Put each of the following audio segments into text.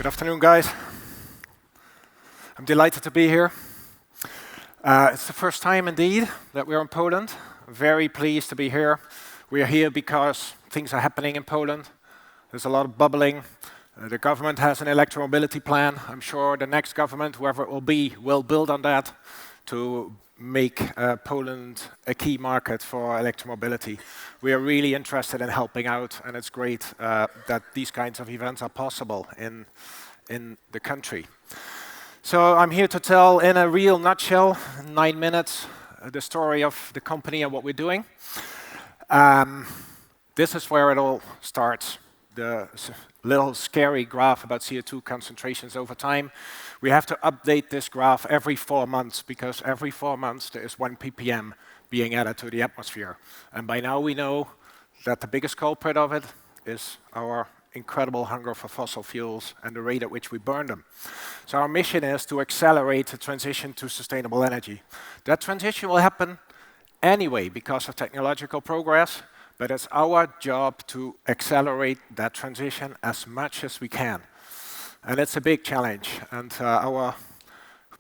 Good afternoon, guys. I'm delighted to be here. It's the first time, indeed, that we're in Poland. I'm very pleased to be here. We are here because things are happening in Poland. There's a lot of bubbling. The government has an electromobility plan. I'm sure the next government, whoever it will be, will build on that to make Poland a key market for electromobility. We are really interested in helping out, and it's great that these kinds of events are possible in the country. So I'm here to tell, in a real nutshell, 9 minutes, the story of the company and what we're doing. This is where it all starts. The little scary graph about CO2 concentrations over time. We have to update this graph every 4 months because every 4 months there is 1 ppm being added to the atmosphere. And by now we know that the biggest culprit of it is our incredible hunger for fossil fuels and the rate at which we burn them. So our mission is to accelerate the transition to sustainable energy. That transition will happen anyway because of technological progress, but it's our job to accelerate that transition as much as we can. And it's a big challenge. And our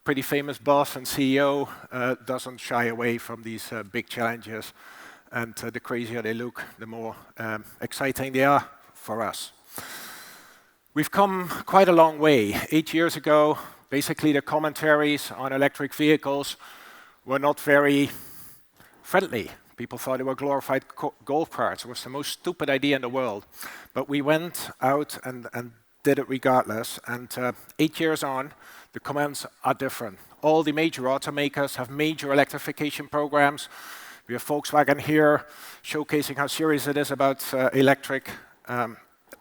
pretty famous boss and CEO doesn't shy away from these big challenges. And the crazier they look, the more exciting they are for us. We've come quite a long way. 8 years ago, basically the commentaries on electric vehicles were not very friendly. People thought they were glorified golf carts. It was the most stupid idea in the world. But we went out and did it regardless. And 8 years on, the comments are different. All the major automakers have major electrification programs. We have Volkswagen here showcasing how serious it is about electric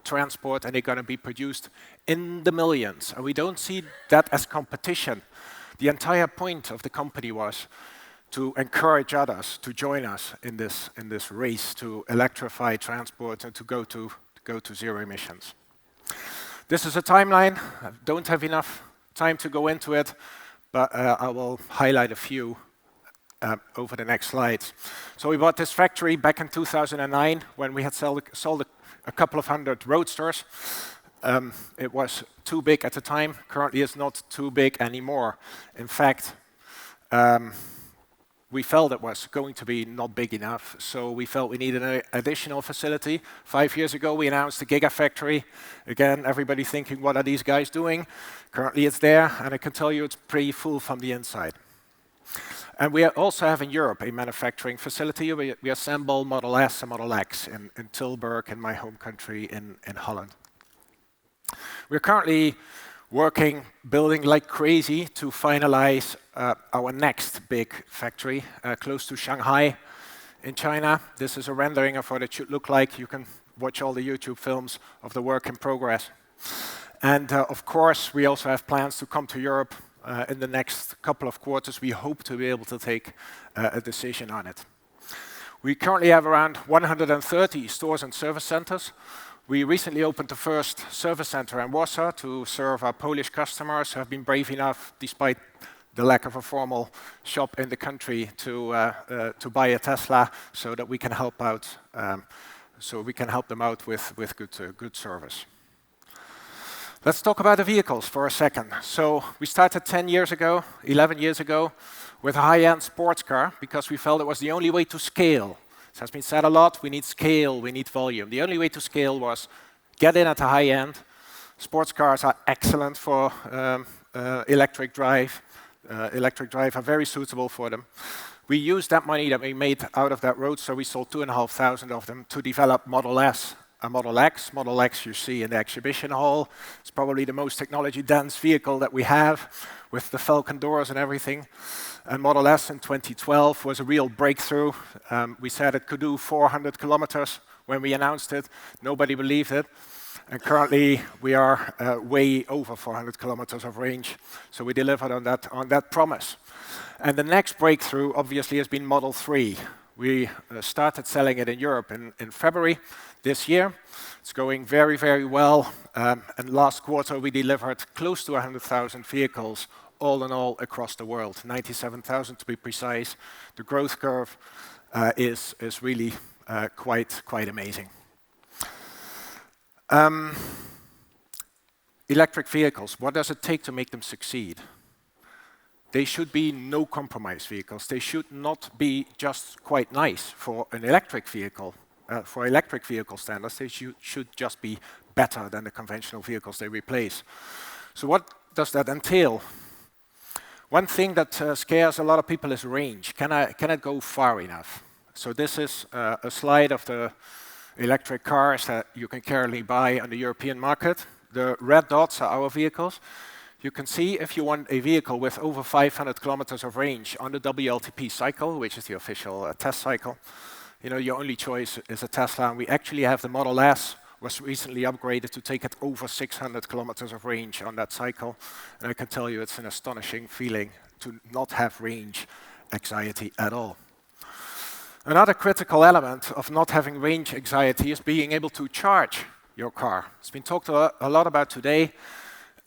transport, and they're going to be produced in the millions. And we don't see that as competition. The entire point of the company was to encourage others to join us in this race to electrify transport and to go to zero emissions. This is a timeline. I don't have enough time to go into it, but I will highlight a few over the next slides. So we bought this factory back in 2009 when we had sold a couple of hundred Roadsters. It was too big at the time. Currently, it's not too big anymore. In fact, we felt it was going to be not big enough, so we felt we needed an additional facility. 5 years ago, we announced the Gigafactory. Again, everybody thinking, what are these guys doing? Currently, it's there, and I can tell you it's pretty full from the inside. And we also have in Europe a manufacturing facility. We assemble Model S and Model X in Tilburg, in my home country in Holland. We're currently working, building like crazy to finalize our next big factory close to Shanghai in China. This is a rendering of what it should look like. You can watch all the YouTube films of the work in progress. And of course, we also have plans to come to Europe in the next couple of quarters. We hope to be able to take a decision on it. We currently have around 130 stores and service centers. We recently opened the first service center in Warsaw to serve our Polish customers who have been brave enough, despite the lack of a formal shop in the country, to buy a Tesla so that we can help out, them out with good service. Let's talk about the vehicles for a second. So we started 11 years ago, with a high-end sports car because we felt it was the only way to scale. It has been said a lot, we need scale, we need volume. The only way to scale was get in at the high end. Sports cars are excellent for electric drive. Electric drive are very suitable for them. We used that money that we made out of that Roadster, we sold 2,500 of them, to develop Model S and Model X. Model X you see in the exhibition hall. It's probably the most technology-dense vehicle that we have, with the Falcon doors and everything. And Model S in 2012 was a real breakthrough. We said it could do 400 kilometers when we announced it. Nobody believed it. And currently, we are way over 400 kilometers of range. So we delivered on that promise. And the next breakthrough, obviously, has been Model 3. We started selling it in Europe in February this year. It's going very, very well. And last quarter, we delivered close to 100,000 vehicles, all in all, across the world. 97,000 to be precise. The growth curve is really quite amazing. electric vehicles, what does it take to make them succeed? They should be no compromise vehicles. They should not be just quite nice for an electric vehicle. For electric vehicle standards, they should just be better than the conventional vehicles they replace. So what does that entail? One thing that scares a lot of people is range. Can I go far enough? So this is a slide of the electric cars that you can currently buy on the European market. The red dots are our vehicles. You can see if you want a vehicle with over 500 kilometers of range on the WLTP cycle, which is the official test cycle, your only choice is a Tesla. And we actually have the Model S, was recently upgraded to take it over 600 kilometers of range on that cycle. And I can tell you it's an astonishing feeling to not have range anxiety at all. Another critical element of not having range anxiety is being able to charge your car. It's been talked a lot about today.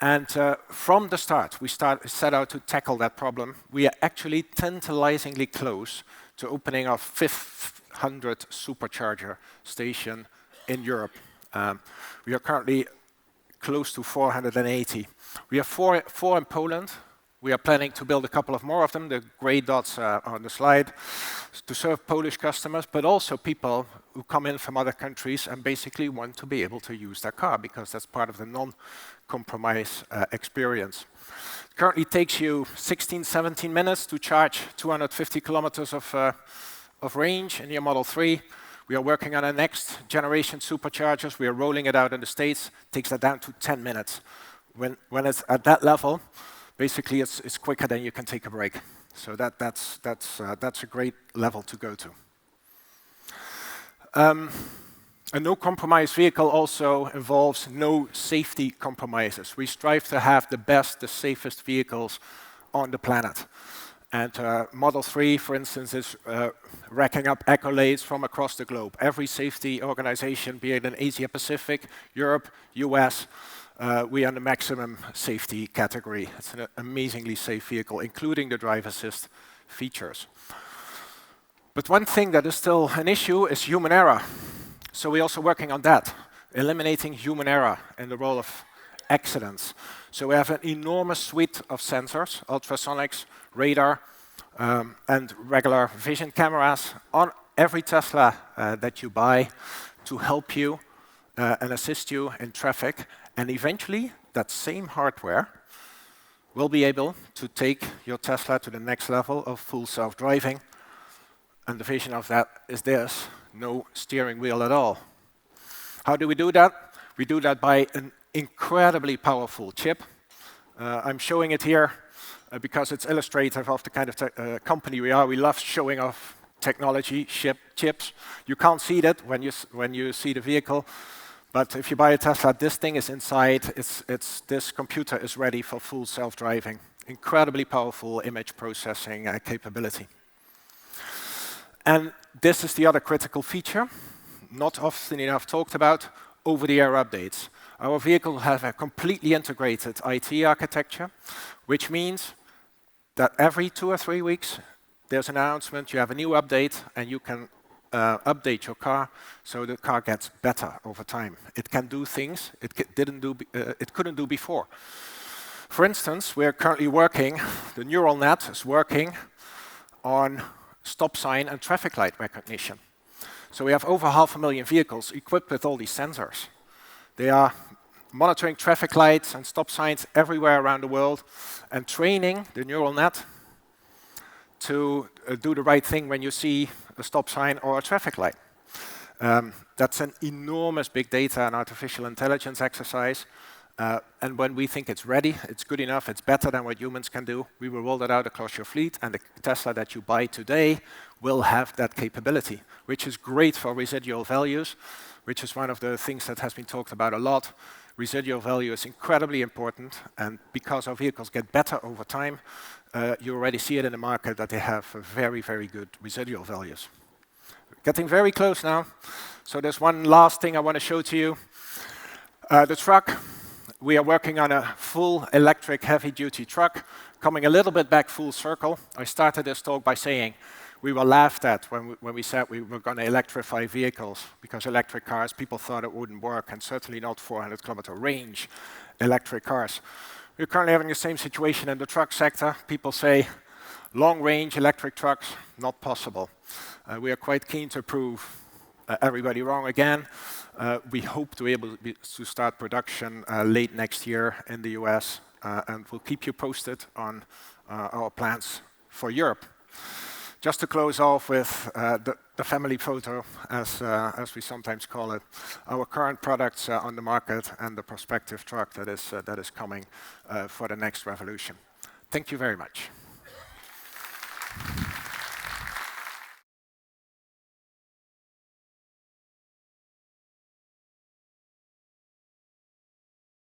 And from the start, we set out to tackle that problem. We are actually tantalizingly close to opening our 500 supercharger station in Europe. We are currently close to 480. We have four in Poland. We are planning to build a couple of more of them. The gray dots are on the slide to serve Polish customers, but also people who come in from other countries and basically want to be able to use their car because that's part of the non-compromise experience. It currently takes you 16, 17 minutes to charge 250 kilometers of range in your Model 3. We are working on our next generation superchargers. We are rolling it out in the States. It takes that down to 10 minutes. When it's at that level, basically it's quicker than you can take a break. So that's a great level to go to. A no-compromise vehicle also involves no safety compromises. We strive to have the best, the safest vehicles on the planet. And Model 3, for instance, is racking up accolades from across the globe. Every safety organization, be it in Asia Pacific, Europe, US, we are in the maximum safety category. It's an amazingly safe vehicle, including the drive assist features. But one thing that is still an issue is human error. So we're also working on that, eliminating human error in the role of accidents. So we have an enormous suite of sensors, ultrasonics, radar, and regular vision cameras on every Tesla that you buy to help you and assist you in traffic. And eventually, that same hardware will be able to take your Tesla to the next level of full self-driving. And the vision of that is this: no steering wheel at all. How do we do that? We do that by an incredibly powerful chip. I'm showing it here because it's illustrative of the kind of company we are. We love showing off technology, chips. You can't see that when you see the vehicle. But if you buy a Tesla, this thing is inside. This computer is ready for full self-driving. Incredibly powerful image processing capability. And this is the other critical feature, not often enough talked about, over-the-air updates. Our vehicles have a completely integrated IT architecture, which means that every 2 or 3 weeks, there's an announcement, you have a new update, and you can update your car so the car gets better over time. It can do things it couldn't do before. For instance, we're currently working, the neural net is working on stop sign and traffic light recognition. So we have over 500,000 vehicles equipped with all these sensors. They are monitoring traffic lights and stop signs everywhere around the world and training the neural net to do the right thing when you see a stop sign or a traffic light. That's an enormous big data and artificial intelligence exercise. And when we think it's ready, it's good enough, it's better than what humans can do, we will roll that out across your fleet, and the Tesla that you buy today will have that capability, which is great for residual values, which is one of the things that has been talked about a lot. Residual value is incredibly important, and because our vehicles get better over time, you already see it in the market that they have very, very good residual values. Getting very close now. So there's one last thing I want to show to you. The truck. We are working on a full electric heavy-duty truck, coming a little bit back full circle. I started this talk by saying we were laughed at when we said we were going to electrify vehicles, because electric cars, people thought it wouldn't work, and certainly not 400-kilometer range electric cars. We're currently having the same situation in the truck sector. People say long-range electric trucks, not possible. We are quite keen to prove everybody wrong again. We hope to be able to start production late next year in the US, and we'll keep you posted on our plans for Europe. Just to close off with the family photo, as we sometimes call it, our current products on the market and the prospective truck that is coming for the next revolution. Thank you very much.